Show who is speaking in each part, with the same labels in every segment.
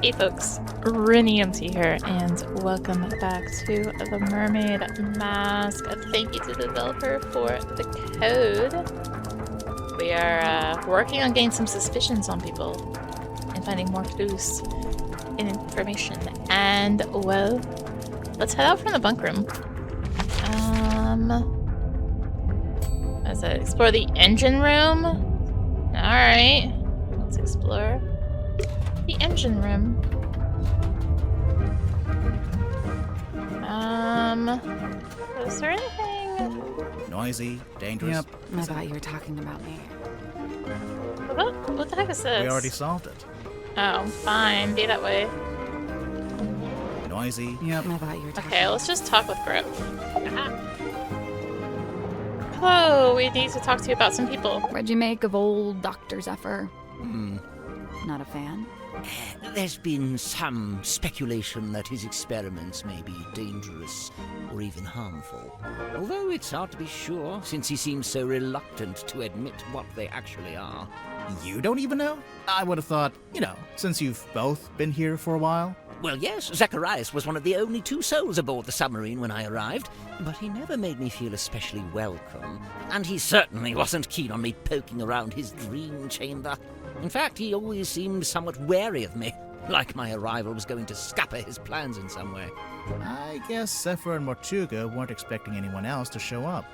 Speaker 1: Hey folks, rinimt here, and welcome back to the Mermaid Mask. Thank you to the developer for the code. We are working on getting some suspicions on people and finding more clues and information. And, well, let's head out from the bunk room. Let's explore the engine room. Alright, let's explore the engine room. Is there anything?
Speaker 2: Noisy, dangerous.
Speaker 3: Yep. I thought you were talking about me.
Speaker 1: What the heck is this?
Speaker 2: We already solved it.
Speaker 1: Oh, fine. Be that way.
Speaker 2: Noisy.
Speaker 3: Yep. I thought you were talking.
Speaker 1: Okay, let's just talk with Gripp. Hello, we need to talk to you about some people.
Speaker 3: What'd you make of old Dr. Zephyr? Not a fan?
Speaker 4: There's been some speculation that his experiments may be dangerous or even harmful. Although it's hard to be sure, since he seems so reluctant to admit what they actually are.
Speaker 2: You don't even know? I would have thought, since you've both been here for a while.
Speaker 4: Well, yes, Zacharias was one of the only 2 souls aboard the submarine when I arrived, but he never made me feel especially welcome, and he certainly wasn't keen on me poking around his dream chamber. In fact, he always seemed somewhat wary of me, like my arrival was going to scupper his plans in some way.
Speaker 2: I guess Zephyr and Mortuga weren't expecting anyone else to show up.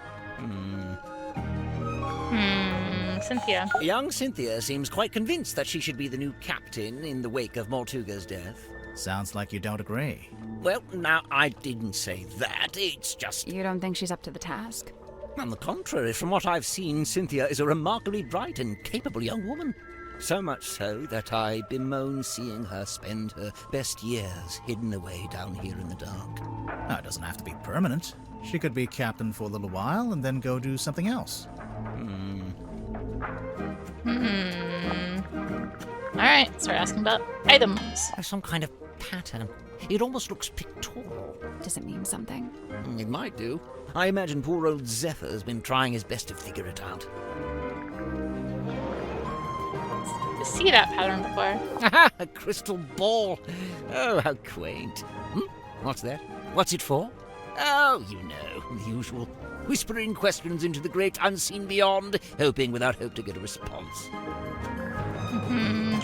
Speaker 1: Cynthia.
Speaker 4: Young Cynthia seems quite convinced that she should be the new captain in the wake of Mortuga's death.
Speaker 2: Sounds like you don't agree.
Speaker 4: Well, now, I didn't say that. It's just...
Speaker 3: You don't think she's up to the task?
Speaker 4: On the contrary, from what I've seen, Cynthia is a remarkably bright and capable young woman. So much so that I bemoan seeing her spend her best years hidden away down here in the dark.
Speaker 2: Oh, it doesn't have to be permanent. She could be captain for a little while and then go do something else.
Speaker 1: Alright, start asking about items.
Speaker 4: There's some kind of pattern. It almost looks pictorial.
Speaker 3: Does it mean something?
Speaker 4: It might do. I imagine poor old Zephyr's been trying his best to figure it out.
Speaker 1: To see that pattern before.
Speaker 4: Aha! A crystal ball! Oh, how quaint. What's that? What's it for? Oh, the usual. Whispering questions into the great unseen beyond, hoping without hope to get a response.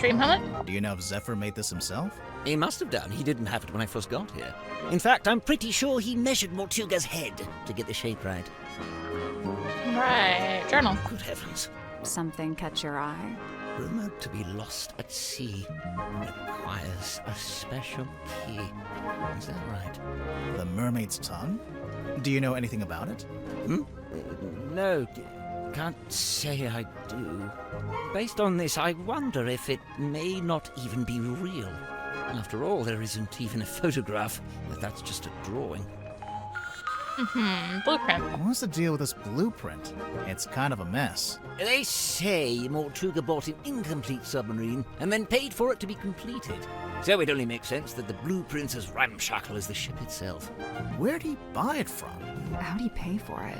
Speaker 1: Dream helmet?
Speaker 2: Do you know if Zephyr made this himself?
Speaker 4: He must have done. He didn't have it when I first got here. In fact, I'm pretty sure he measured Mortuga's head to get the shape right.
Speaker 1: Right. Journal.
Speaker 4: Good heavens.
Speaker 3: Something catch your eye?
Speaker 4: Rumored to be lost at sea requires a special key. Is that right?
Speaker 2: The mermaid's tongue? Do you know anything about it?
Speaker 4: No, can't say I do. Based on this, I wonder if it may not even be real. After all, there isn't even a photograph. That's just a drawing.
Speaker 1: Blueprint.
Speaker 2: What's the deal with this blueprint? It's kind of a mess.
Speaker 4: They say Mortuga bought an incomplete submarine and then paid for it to be completed. So it only makes sense that the blueprint's as ramshackle as the ship itself.
Speaker 2: Where'd he buy it from?
Speaker 3: How'd he pay for it?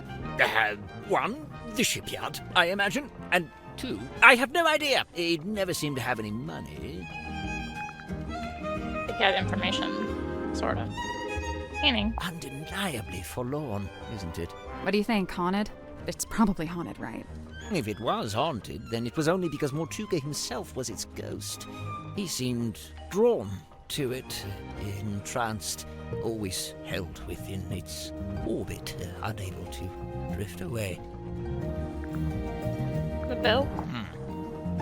Speaker 4: 1, the shipyard, I imagine. And 2, I have no idea. He'd never seemed to have any money.
Speaker 1: He had information, sort of. Painting.
Speaker 4: Undeniably forlorn, isn't it?
Speaker 3: What do you think, haunted? It's probably haunted, right?
Speaker 4: If it was haunted, then it was only because Mortuga himself was its ghost. He seemed drawn to it, entranced, always held within its orbit, unable to drift away.
Speaker 1: The bill?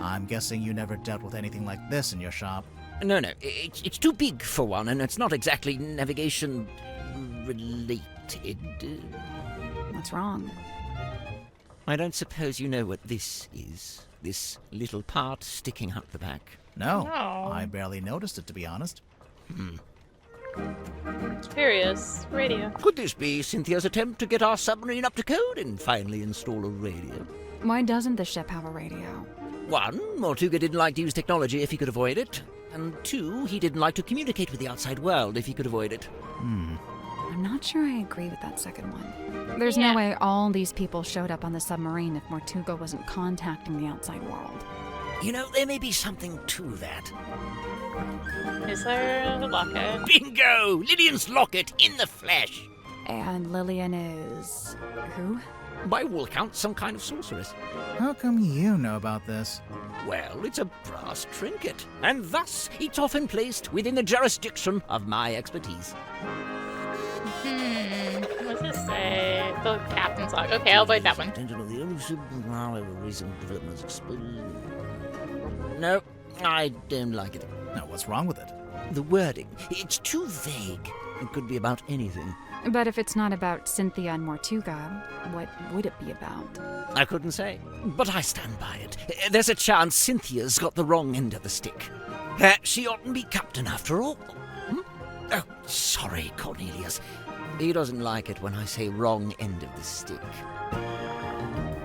Speaker 2: I'm guessing you never dealt with anything like this in your shop.
Speaker 4: No, it's too big for one, and it's not exactly navigation-related.
Speaker 3: What's wrong?
Speaker 4: I don't suppose you know what this is? This little part sticking out the back?
Speaker 2: No,
Speaker 1: No.
Speaker 2: I barely noticed it, to be honest.
Speaker 1: Curious. Radio.
Speaker 4: Could this be Cynthia's attempt to get our submarine up to code and finally install a radio?
Speaker 3: Why doesn't the ship have a radio?
Speaker 4: 1, Mortuga didn't like to use technology if he could avoid it. And 2, he didn't like to communicate with the outside world if he could avoid it.
Speaker 3: I'm not sure I agree with that second one. There's
Speaker 1: Yeah.
Speaker 3: no way all these people showed up on the submarine if Mortuga wasn't contacting the outside world.
Speaker 4: You know, there may be something to that.
Speaker 1: Is there a locket?
Speaker 4: Bingo! Lillian's locket in the flesh!
Speaker 3: And Lillian is... who?
Speaker 4: By all accounts, some kind of sorceress.
Speaker 2: How come you know about this?
Speaker 4: Well, it's a brass trinket, and thus it's often placed within the jurisdiction of my expertise.
Speaker 1: What's this say? The captain's log. Okay, I'll avoid that one.
Speaker 4: No, I don't like it.
Speaker 2: Now, what's wrong with it?
Speaker 4: The wording, it's too vague. It could be about anything.
Speaker 3: But if it's not about Cynthia and Mortuga, what would it be about?
Speaker 4: I couldn't say, but I stand by it. There's a chance Cynthia's got the wrong end of the stick. She oughtn't be captain after all. Oh, sorry, Cornelius. He doesn't like it when I say wrong end of the stick.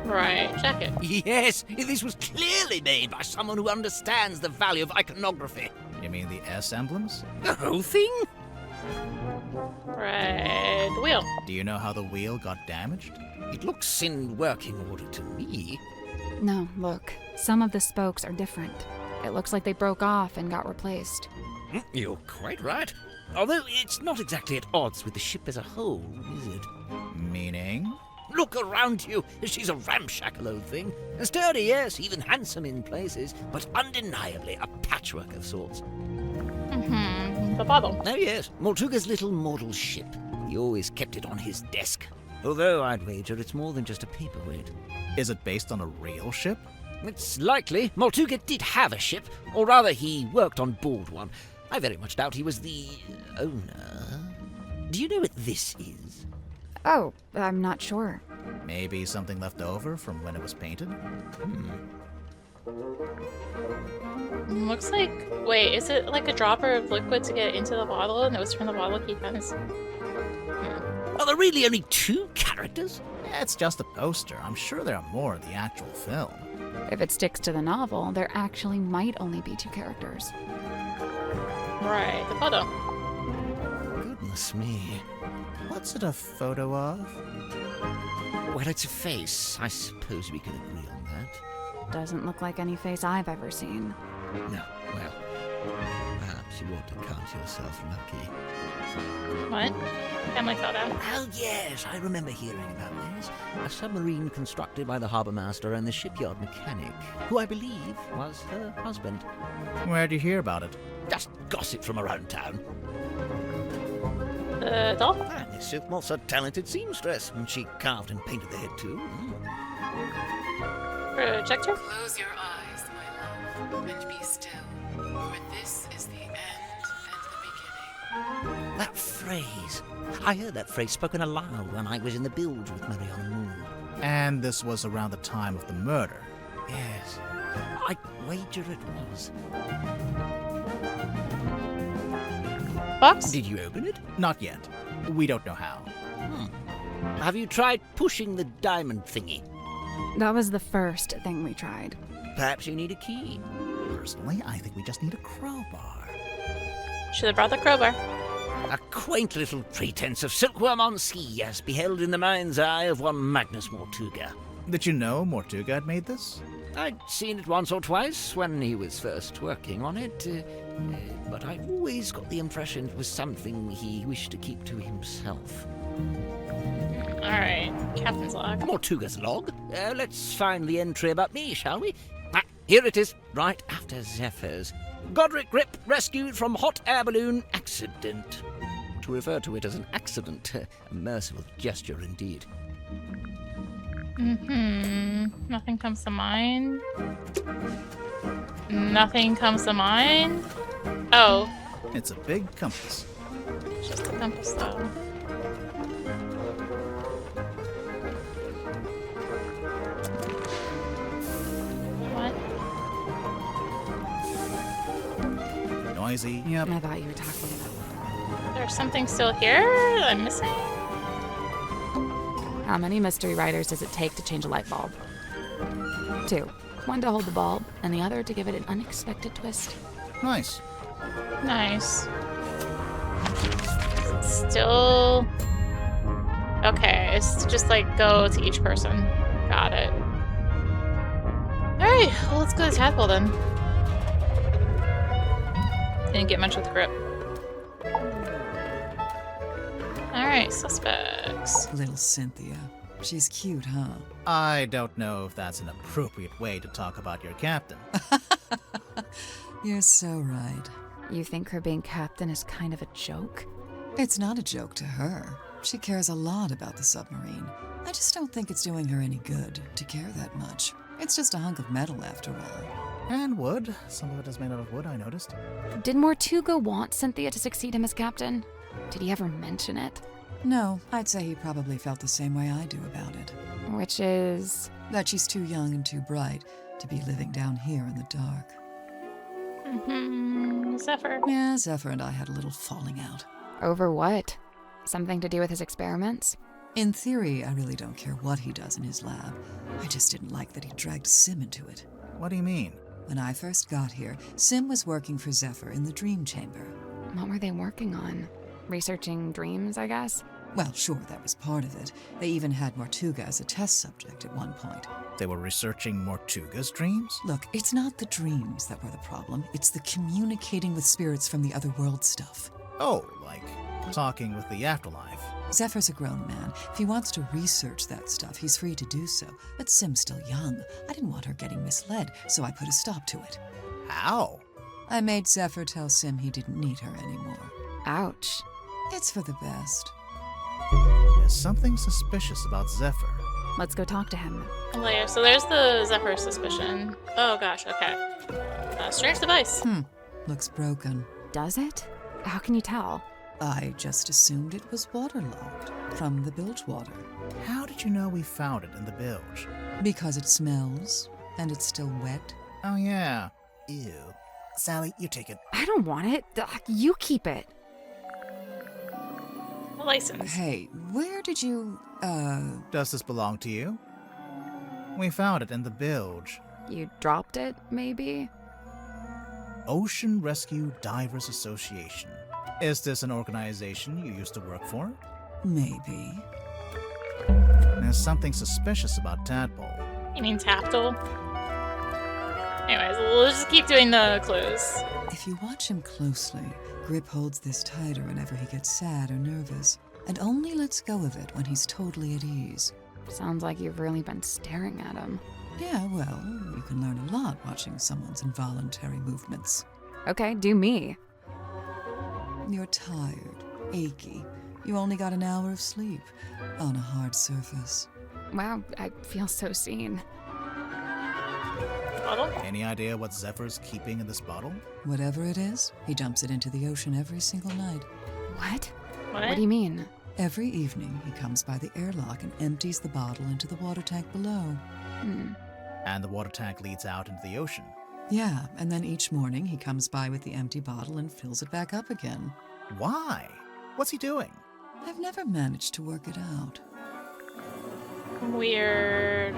Speaker 1: Right, check it.
Speaker 4: Yes, this was clearly made by someone who understands the value of iconography.
Speaker 2: You mean the S emblems?
Speaker 4: The whole thing?
Speaker 1: Right, the wheel.
Speaker 2: Do you know how the wheel got damaged?
Speaker 4: It looks in working order to me.
Speaker 3: No, look. Some of the spokes are different. It looks like they broke off and got replaced.
Speaker 4: You're quite right. Although it's not exactly at odds with the ship as a whole, is it?
Speaker 2: Meaning?
Speaker 4: Look around you. She's a ramshackle old thing. Sturdy, yes, even handsome in places, but undeniably a patchwork of sorts.
Speaker 1: The bottle.
Speaker 4: Oh, yes, Mortuga's little model ship. He always kept it on his desk. Although I'd wager it's more than just a paperweight.
Speaker 2: Is it based on a real ship?
Speaker 4: It's likely. Mortuga did have a ship, or rather he worked on board one. I very much doubt he was the owner. Do you know what this is?
Speaker 3: Oh, I'm not sure.
Speaker 2: Maybe something left over from when it was painted?
Speaker 1: Looks like... Wait, is it like a dropper of liquid to get into the bottle and it was from the bottle key pens?
Speaker 4: Are there really only two characters?
Speaker 2: It's just a poster. I'm sure there are more in the actual film.
Speaker 3: If it sticks to the novel, there actually might only be 2 characters.
Speaker 1: Right, the photo.
Speaker 4: Goodness me.
Speaker 2: What's it a photo of?
Speaker 4: Well, it's a face. I suppose we can agree on that.
Speaker 3: Doesn't look like any face I've ever seen.
Speaker 4: No, well, perhaps you ought to count yourself lucky.
Speaker 1: What? Family photo.
Speaker 4: Oh, yes, I remember hearing about this. A submarine constructed by the harbour master and the shipyard mechanic, who I believe was her husband.
Speaker 2: Where'd you hear about it?
Speaker 4: Just gossip from around town.
Speaker 1: The doll?
Speaker 4: And Miss Silkmoth's a talented seamstress, and she carved and painted the head too.
Speaker 1: Projector?
Speaker 5: Close your eyes, my love, and be still, for this is the end and the beginning.
Speaker 4: That phrase. I heard that phrase spoken aloud when I was in the bilge with Mary on the moon.
Speaker 2: And this was around the time of the murder.
Speaker 4: Yes, I wager it was.
Speaker 1: Box?
Speaker 4: Did you open it?
Speaker 2: Not yet. We don't know how.
Speaker 4: Have you tried pushing the diamond thingy?
Speaker 3: That was the first thing we tried.
Speaker 4: Perhaps you need a key.
Speaker 2: Personally, I think we just need a crowbar.
Speaker 1: Should have brought the crowbar.
Speaker 4: A quaint little pretense of silkworm on sea as beheld in the mind's eye of one Magnus Mortuga.
Speaker 2: Did you know Mortuga had made this?
Speaker 4: I'd seen it once or twice when he was first working on it, but I always got the impression it was something he wished to keep to himself.
Speaker 1: Alright, Captain's log.
Speaker 4: Mortuga's log? Let's find the entry about me, shall we? Here it is, right after Zephyr's. Godric Gripp rescued from hot air balloon accident. To refer to it as an accident, a merciful gesture indeed.
Speaker 1: Nothing comes to mind. Nothing comes to mind. Oh,
Speaker 2: It's a big compass.
Speaker 1: it's just a compass though. What?
Speaker 2: Noisy. Yep.
Speaker 3: I thought you were talking about.
Speaker 1: There's something still here that I'm missing?
Speaker 3: How many mystery writers does it take to change a light bulb? 2. One to hold the bulb, and the other to give it an unexpected twist.
Speaker 2: Nice.
Speaker 1: Nice. Still... Okay, it's just like go to each person. Got it. There Alright, well, let's go to Tadpole then. Didn't get much with Gripp. Alright, suspects.
Speaker 6: Little Cynthia. She's cute, huh?
Speaker 2: I don't know if that's an appropriate way to talk about your captain.
Speaker 6: You're so right.
Speaker 3: You think her being captain is kind of a joke?
Speaker 6: It's not a joke to her. She cares a lot about the submarine. I just don't think it's doing her any good to care that much. It's just a hunk of metal after all.
Speaker 2: And wood. Some of it is made out of wood, I noticed.
Speaker 3: Did Mortuga want Cynthia to succeed him as captain? Did he ever mention it?
Speaker 6: No, I'd say he probably felt the same way I do about it.
Speaker 3: Which is...
Speaker 6: That she's too young and too bright to be living down here in the dark.
Speaker 1: Zephyr.
Speaker 6: Yeah, Zephyr and I had a little falling out.
Speaker 3: over what? Something to do with his experiments?
Speaker 6: In theory, I really don't care what he does in his lab. I just didn't like that he dragged Sim into it.
Speaker 2: What do you mean?
Speaker 6: When I first got here, Sim was working for Zephyr in the Dream Chamber.
Speaker 3: What were they working on? Researching dreams, I guess?
Speaker 6: Well, sure, that was part of it. They even had Mortuga as a test subject at one point.
Speaker 2: They were researching Mortuga's dreams?
Speaker 6: Look, it's not the dreams that were the problem. It's the communicating with spirits from the other world stuff.
Speaker 2: Oh, like talking with the afterlife.
Speaker 6: Zephyr's a grown man. If he wants to research that stuff, he's free to do so. But Sim's still young. I didn't want her getting misled, so I put a stop to it.
Speaker 2: How?
Speaker 6: I made Zephyr tell Sim he didn't need her anymore.
Speaker 3: Ouch.
Speaker 6: It's for the best.
Speaker 2: There's something suspicious about Zephyr.
Speaker 3: Let's go talk to him.
Speaker 1: Later. So there's the Zephyr suspicion. Oh gosh, okay. Strange device.
Speaker 6: Looks broken.
Speaker 3: Does it? How can you tell?
Speaker 6: I just assumed it was waterlogged from the bilge water.
Speaker 2: How did you know we found it in the bilge?
Speaker 6: Because it smells, and it's still wet.
Speaker 2: Oh yeah. Ew. Sally, you take it.
Speaker 3: I don't want it. Ugh, you keep it.
Speaker 1: A license.
Speaker 6: Hey, where did you,
Speaker 2: Does this belong to you? We found it in the bilge.
Speaker 3: You dropped it, maybe?
Speaker 2: Ocean Rescue Divers Association. Is this an organization you used to work for?
Speaker 6: maybe?
Speaker 2: There's something suspicious about Tadpole.
Speaker 1: You mean Tadpole? Anyways, we'll just keep doing the clues.
Speaker 6: If you watch him closely, Gripp holds this tighter whenever he gets sad or nervous, and only lets go of it when he's totally at ease.
Speaker 3: Sounds like you've really been staring at him.
Speaker 6: Yeah, well, you can learn a lot watching someone's involuntary movements.
Speaker 3: Okay, do me.
Speaker 6: You're tired, achy. You only got an hour of sleep on a hard surface.
Speaker 3: Wow, I feel so seen.
Speaker 1: Bottle?
Speaker 2: Any idea what Zephyr's keeping in this bottle?
Speaker 6: Whatever it is, he dumps it into the ocean every single night.
Speaker 3: What?
Speaker 1: What?
Speaker 3: What do you mean?
Speaker 6: Every evening, he comes by the airlock and empties the bottle into the water tank below.
Speaker 2: And the water tank leads out into the ocean.
Speaker 6: Yeah, and then each morning he comes by with the empty bottle and fills it back up again.
Speaker 2: Why? What's he doing?
Speaker 6: I've never managed to work it out.
Speaker 1: Weird.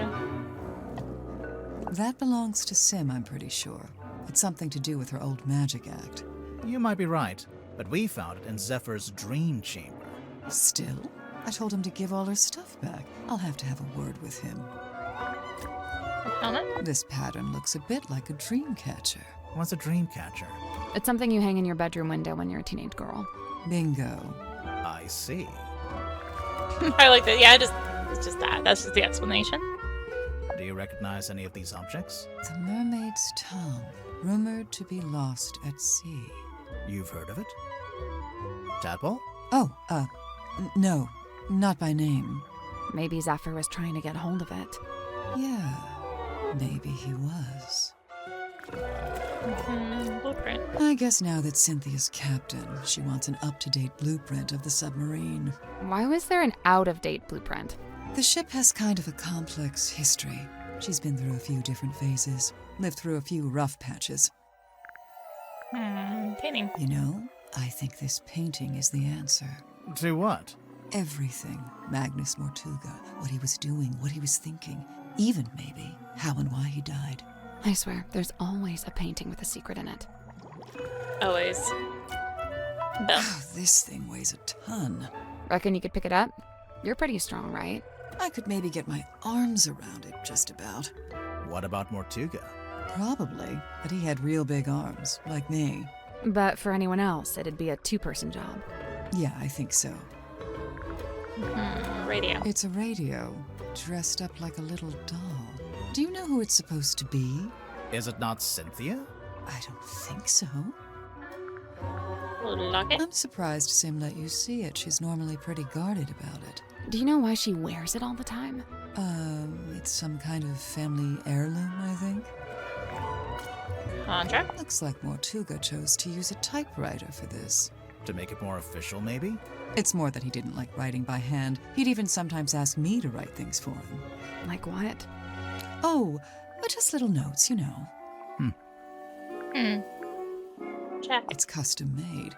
Speaker 6: That belongs to Sim, I'm pretty sure. It's something to do with her old magic act.
Speaker 2: You might be right, but we found it in Zephyr's dream chamber.
Speaker 6: Still, I told him to give all her stuff back. I'll have to have a word with him.
Speaker 1: Helmet?
Speaker 6: This pattern looks a bit like a dream catcher.
Speaker 2: What's a dream catcher?
Speaker 3: It's something you hang in your bedroom window when you're a teenage girl.
Speaker 6: Bingo.
Speaker 2: I see.
Speaker 1: I like that. Yeah, it's just that. That's just the explanation.
Speaker 2: Do you recognize any of these objects?
Speaker 6: The mermaid's tongue, rumored to be lost at sea.
Speaker 2: You've heard of it? Tadpole?
Speaker 6: Oh, no, not by name.
Speaker 3: Maybe Zephyr was trying to get hold of it.
Speaker 6: Yeah, maybe he was.
Speaker 1: Blueprint.
Speaker 6: I guess now that Cynthia's captain, she wants an up-to-date blueprint of the submarine.
Speaker 3: Why was there an out-of-date blueprint?
Speaker 6: The ship has kind of a complex history. She's been through a few different phases, lived through a few rough patches.
Speaker 1: Painting.
Speaker 6: You know, I think this painting is the answer.
Speaker 2: To what?
Speaker 6: Everything. Magnus Mortuga, what he was doing, what he was thinking, even maybe how and why he died.
Speaker 3: I swear, there's always a painting with a secret in it.
Speaker 1: Always. Bell.
Speaker 6: This thing weighs a ton.
Speaker 3: Reckon you could pick it up? You're pretty strong, right?
Speaker 6: I could maybe get my arms around it, just about.
Speaker 2: What about Mortuga?
Speaker 6: Probably, but he had real big arms, like me.
Speaker 3: But for anyone else, it'd be a two-person job.
Speaker 6: Yeah, I think so.
Speaker 1: Radio.
Speaker 6: It's a radio, dressed up like a little doll. Do you know who it's supposed to be?
Speaker 2: Is it not Cynthia?
Speaker 6: I don't think so.
Speaker 1: Lock it.
Speaker 6: I'm surprised Sim let you see it. She's normally pretty guarded about it.
Speaker 3: Do you know why she wears it all the time?
Speaker 6: It's some kind of family heirloom, I think.
Speaker 1: Contract.
Speaker 6: Looks like Mortuga chose to use a typewriter for this.
Speaker 2: To make it more official, maybe?
Speaker 6: It's more that he didn't like writing by hand. He'd even sometimes ask me to write things for him.
Speaker 3: Like what?
Speaker 6: Oh, just little notes, you know.
Speaker 1: Check.
Speaker 6: It's custom made.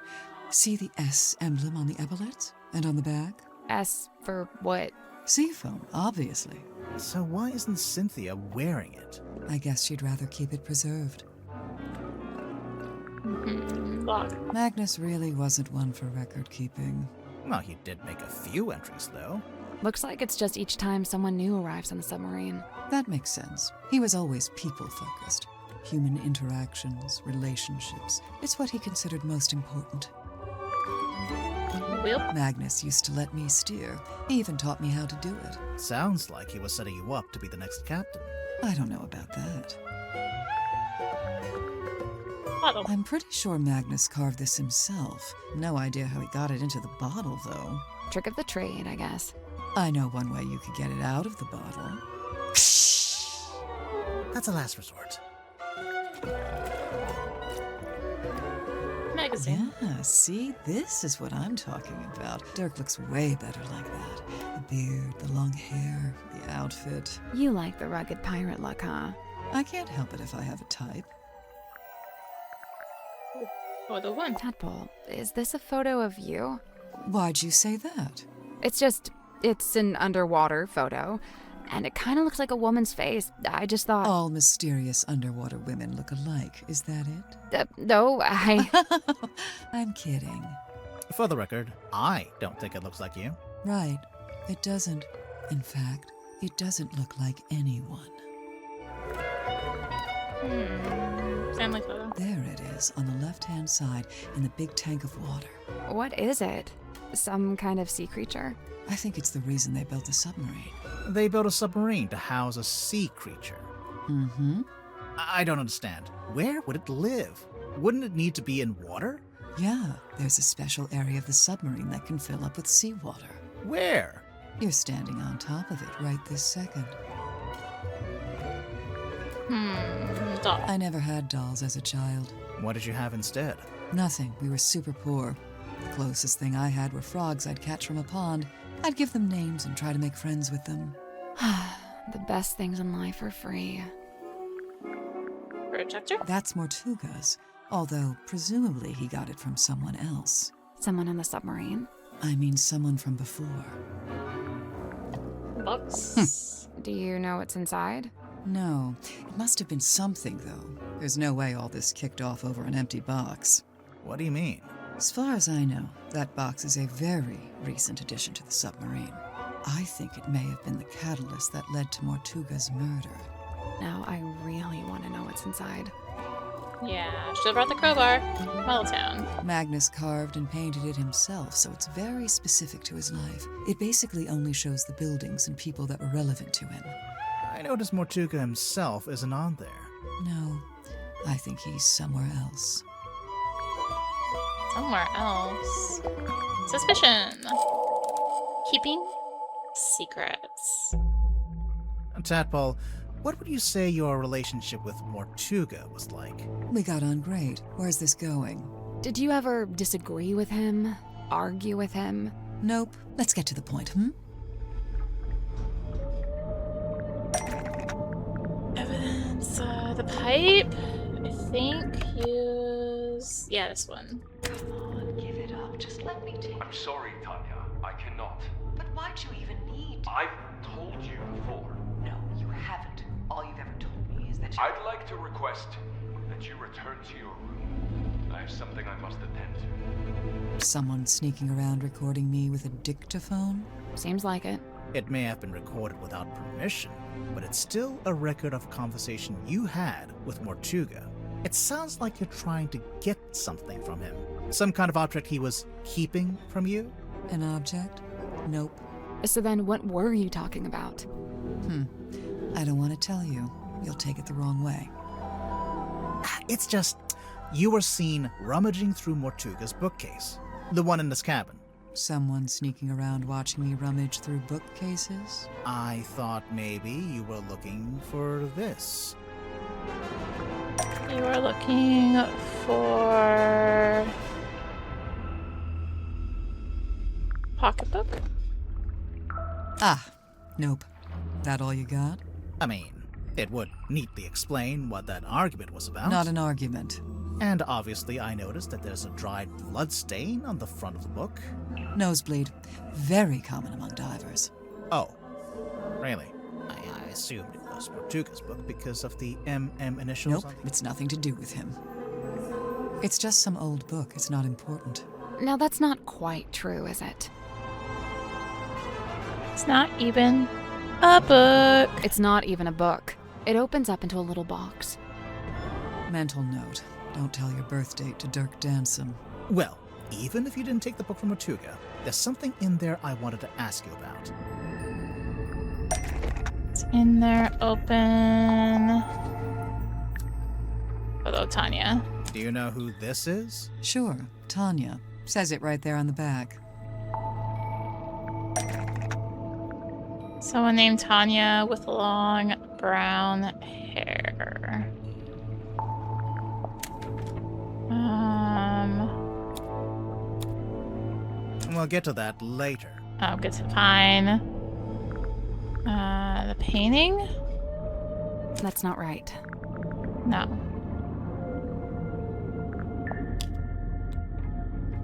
Speaker 6: See the S emblem on the epaulets? And on the back?
Speaker 3: S for what?
Speaker 6: Seafoam, obviously.
Speaker 2: So why isn't Cynthia wearing it?
Speaker 6: I guess she'd rather keep it preserved.
Speaker 1: Lock.
Speaker 6: Magnus really wasn't one for record keeping.
Speaker 2: Well, he did make a few entries, though.
Speaker 3: Looks like it's just each time someone new arrives on the submarine.
Speaker 6: That makes sense. He was always people-focused. Human interactions, relationships. It's what he considered most important.
Speaker 1: Wheel.
Speaker 6: Magnus used to let me steer. He even taught me how to do it.
Speaker 2: Sounds like he was setting you up to be the next captain.
Speaker 6: I don't know about that.
Speaker 1: Bottle.
Speaker 6: I'm pretty sure Magnus carved this himself. No idea how he got it into the bottle, though.
Speaker 3: Trick of the trade, I guess.
Speaker 6: I know one way you could get it out of the bottle.
Speaker 2: That's a last resort.
Speaker 1: Magazine.
Speaker 6: Yeah, see? This is what I'm talking about. Dirk looks way better like that. The beard, the long hair, the outfit.
Speaker 3: You like the rugged pirate look, huh?
Speaker 6: I can't help it if I have a type.
Speaker 1: Oh, the one.
Speaker 3: Tadpole, is this a photo of you?
Speaker 6: Why'd you say that?
Speaker 3: It's an underwater photo, and it kind of looks like a woman's face. I just thought...
Speaker 6: All mysterious underwater women look alike, is that it?
Speaker 3: No,
Speaker 6: I'm kidding.
Speaker 2: For the record, I don't think it looks like you.
Speaker 6: Right, it doesn't. In fact, it doesn't look like anyone.
Speaker 1: Family photo.
Speaker 6: There it is, on the left-hand side, in the big tank of water.
Speaker 3: What is it? Some kind of sea creature?
Speaker 6: I think it's the reason they built the submarine.
Speaker 2: They built a submarine to house a sea creature.
Speaker 6: Mm-hmm.
Speaker 2: I don't understand. Where would it live? Wouldn't it need to be in water?
Speaker 6: Yeah, there's a special area of the submarine that can fill up with seawater.
Speaker 2: Where?
Speaker 6: You're standing on top of it right this second.
Speaker 1: Doll.
Speaker 6: I never had dolls as a child.
Speaker 2: What did you have instead?
Speaker 6: Nothing. We were super poor. The closest thing I had were frogs I'd catch from a pond. I'd give them names and try to make friends with them.
Speaker 3: The best things in life are free.
Speaker 1: Projector.
Speaker 6: That's Mortuga's, although presumably he got it from someone else.
Speaker 3: Someone on the submarine?
Speaker 6: I mean someone from before.
Speaker 1: Box.
Speaker 3: Do you know what's inside?
Speaker 6: No, it must have been something, though. There's no way all this kicked off over an empty box.
Speaker 2: What do you mean?
Speaker 6: As far as I know, that box is a very recent addition to the submarine. I think it may have been the catalyst that led to Mortuga's murder.
Speaker 3: Now I really want to know what's inside.
Speaker 1: Yeah, should have brought the crowbar. Town.
Speaker 6: Magnus carved and painted it himself, so it's very specific to his life. It basically only shows the buildings and people that were relevant to him.
Speaker 2: I noticed Mortuga himself isn't on there.
Speaker 6: No, I think he's somewhere else.
Speaker 1: Somewhere else. Suspicion. Keeping secrets.
Speaker 2: Tadpole, what would you say your relationship with Mortuga was like?
Speaker 6: We got on great. Where's this going?
Speaker 3: Did you ever disagree with him? Argue with him?
Speaker 6: Nope. Let's get to the point,
Speaker 1: Evidence. The pipe. I think use. Yeah, this one.
Speaker 7: Come on, give it up. Just let me take
Speaker 8: I'm sorry, Tanya. I cannot.
Speaker 7: But why'd you even need?
Speaker 8: I've told you before.
Speaker 7: No, you haven't. All you've ever told me is that you...
Speaker 8: I'd like to request that you return to your room. I have something I must attend to.
Speaker 6: Someone sneaking around recording me with a dictaphone?
Speaker 3: Seems like it.
Speaker 2: It may have been recorded without permission, but it's still a record of a conversation you had with Mortuga. It sounds like you're trying to get something from him. Some kind of object he was keeping from you?
Speaker 6: An object? Nope.
Speaker 3: So then what were you talking about?
Speaker 6: I don't want to tell you. You'll take it the wrong way.
Speaker 2: It's just, you were seen rummaging through Mortuga's bookcase. The one in this cabin.
Speaker 6: Someone sneaking around watching me rummage through bookcases?
Speaker 2: I thought maybe you were looking for this.
Speaker 1: You are looking for pocketbook?
Speaker 6: Ah, nope. That all you got?
Speaker 2: I mean, it would neatly explain what that argument was about.
Speaker 6: Not an argument.
Speaker 2: And obviously I noticed that there's a dried blood stain on the front of the book.
Speaker 6: Nosebleed. Very common among divers.
Speaker 2: Oh, really? I assumed it was Mortuga's book because of the MM initials.
Speaker 6: Nope, it's nothing to do with him. It's just some old book. It's not important.
Speaker 3: Now that's not quite true, is it?
Speaker 1: It's not even a book.
Speaker 3: It's not even a book. It opens up into a little box.
Speaker 6: Mental note. Don't tell your birth date to Dirk Dansom.
Speaker 2: Well, even if you didn't take the book from Mortuga, there's something in there I wanted to ask you about.
Speaker 1: It's in there, open. Hello, Tanya.
Speaker 2: Do you know who this is?
Speaker 6: Sure, Tanya. Says it right there on the back.
Speaker 1: Someone named Tanya with long brown hair.
Speaker 2: We'll get to that later.
Speaker 1: Oh, good to fine. The painting?
Speaker 3: That's not right.
Speaker 1: No.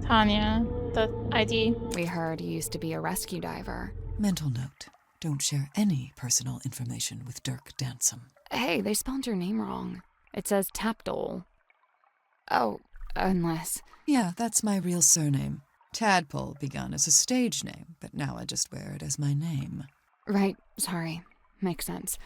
Speaker 1: Tanya, the ID.
Speaker 3: We heard you used to be a rescue diver.
Speaker 6: Mental note. Don't share any personal information with Dirk Dansom.
Speaker 3: Hey, they spelled your name wrong. It says Tadpole. Oh, unless...
Speaker 6: Yeah, that's my real surname. Tadpole begun as a stage name, but now I just wear it as my name.
Speaker 3: Right, sorry. Makes sense.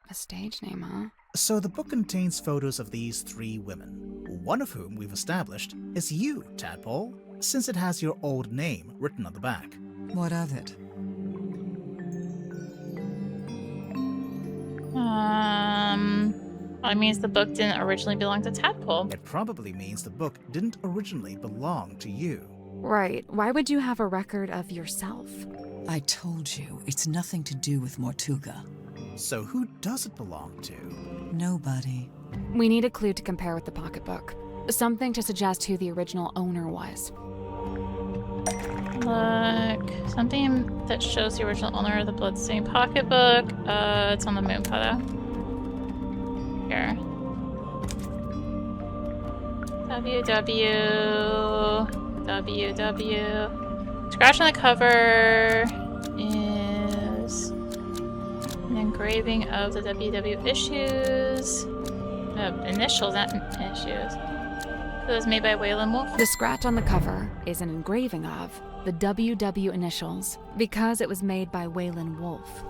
Speaker 3: A stage name, huh?
Speaker 2: So the book contains photos of these 3 women, one of whom we've established is you, Tadpole, since it has your old name written on the back.
Speaker 6: What of it?
Speaker 1: Well, it means the book didn't originally belong to Tadpole.
Speaker 2: It probably means the book didn't originally belong to you.
Speaker 3: Right. Why would you have a record of yourself?
Speaker 6: I told you, it's nothing to do with Mortuga.
Speaker 2: So who does it belong to?
Speaker 6: Nobody.
Speaker 3: We need a clue to compare with the pocketbook. Something to suggest who the original owner was.
Speaker 1: Look, something that shows the original owner of the bloodstained pocketbook. It's on the moon photo. Here. www. Scratch on the cover is an engraving of the WW issues. Initials, not issues. It was made by Waylon Wolf.
Speaker 3: The scratch on the cover is an engraving of the WW initials because it was made by Waylon Wolf.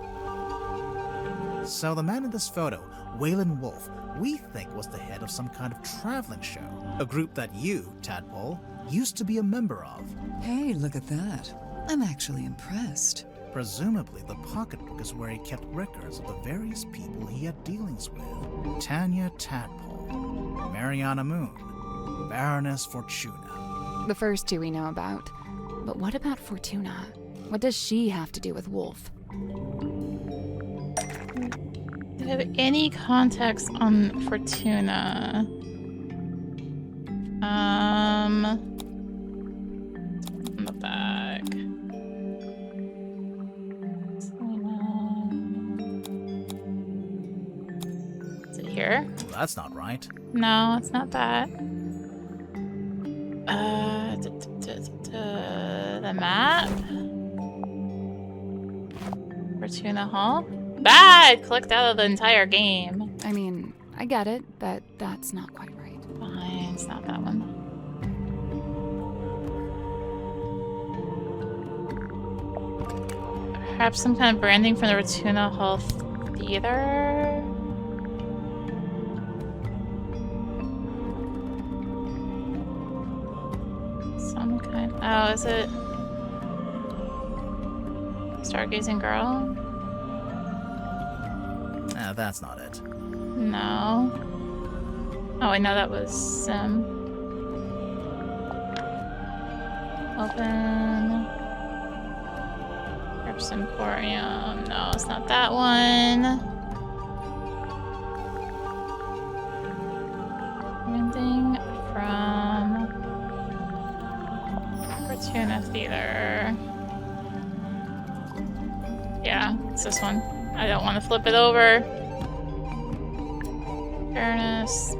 Speaker 2: So the man in this photo, Waylon Wolf, we think was the head of some kind of traveling show. A group that you, Tadpole, used to be a member of.
Speaker 6: Hey, look at that. I'm actually impressed.
Speaker 2: Presumably, the pocketbook is where he kept records of the various people he had dealings with. Tanya Tadpole, Mariana Moon, Baroness Fortuna.
Speaker 3: The first 2 we know about. But what about Fortuna? What does she have to do with Wolf?
Speaker 1: Do you have any context on Fortuna? On the back. Is it here?
Speaker 2: Well, that's not right.
Speaker 1: No, it's not that. The map. Fortuna Hall. Bad! Clicked out of the entire game.
Speaker 3: I mean, I get it, but that's not quite right.
Speaker 1: Fine, it's not that one. Perhaps some kind of branding from the Fortuna Hall either. Some kind. Oh, is it Stargazing Girl?
Speaker 2: That's not it.
Speaker 1: No. Oh, I know that was open. Gripp's Emporium. No, it's not that one. Anything from Fortuna Theater. Yeah, it's this one. I don't want to flip it over. Baroness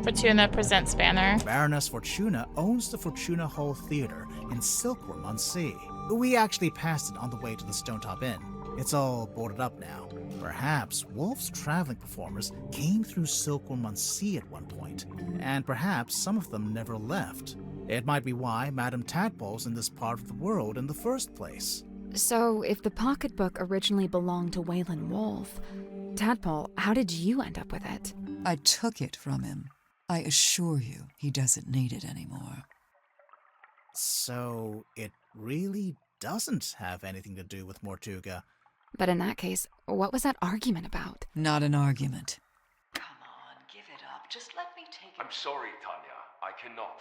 Speaker 1: Fortuna presents banner.
Speaker 2: Baroness Fortuna owns the Fortuna Hall Theater in Silkworm on Sea. We actually passed it on the way to the Stonetop Inn. It's all boarded up now. Perhaps Wolf's traveling performers came through Silkworm on Sea at one point, and perhaps some of them never left. It might be why Madame Tadpole's in this part of the world in the first place.
Speaker 3: So, if the pocketbook originally belonged to Waylon Wolf, Tadpole, how did you end up with it?
Speaker 6: I took it from him. I assure you, he doesn't need it anymore.
Speaker 2: So, it really doesn't have anything to do with Mortuga.
Speaker 3: But in that case, what was that argument about?
Speaker 6: Not an argument.
Speaker 7: Come on, give it up. Just let me take it.
Speaker 8: I'm sorry, Tanya. I cannot.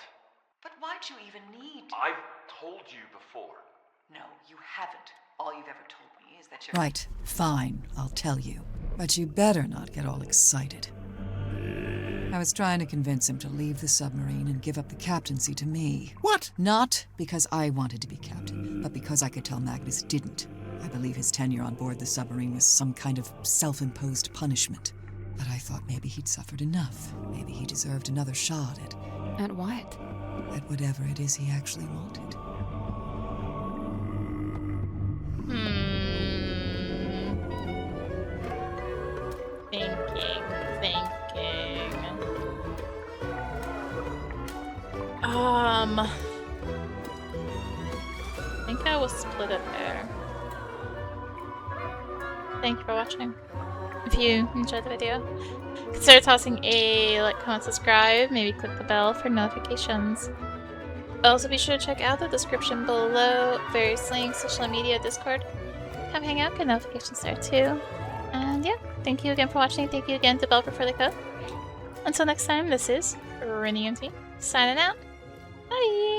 Speaker 7: But why'd you even need to?
Speaker 8: I've told you before.
Speaker 7: No, you haven't. All you've ever told me is that you're...
Speaker 6: Right, fine, I'll tell you. But you better not get all excited. I was trying to convince him to leave the submarine and give up the captaincy to me.
Speaker 2: What?
Speaker 6: Not because I wanted to be captain, but because I could tell Magnus didn't. I believe his tenure on board the submarine was some kind of self-imposed punishment. But I thought maybe he'd suffered enough. Maybe he deserved another shot
Speaker 3: At what?
Speaker 6: at whatever it is he actually wanted.
Speaker 1: Thinking. I think I will split it there. Thank you for watching. If you enjoyed the video, consider tossing a like, comment, subscribe, maybe click the bell for notifications. Also be sure to check out the description below, various links, social media, Discord. Come hang out, get notifications there too. And yeah, thank you again for watching. Thank you again, developer, for the code. Until next time, this is rinimt signing out. Bye!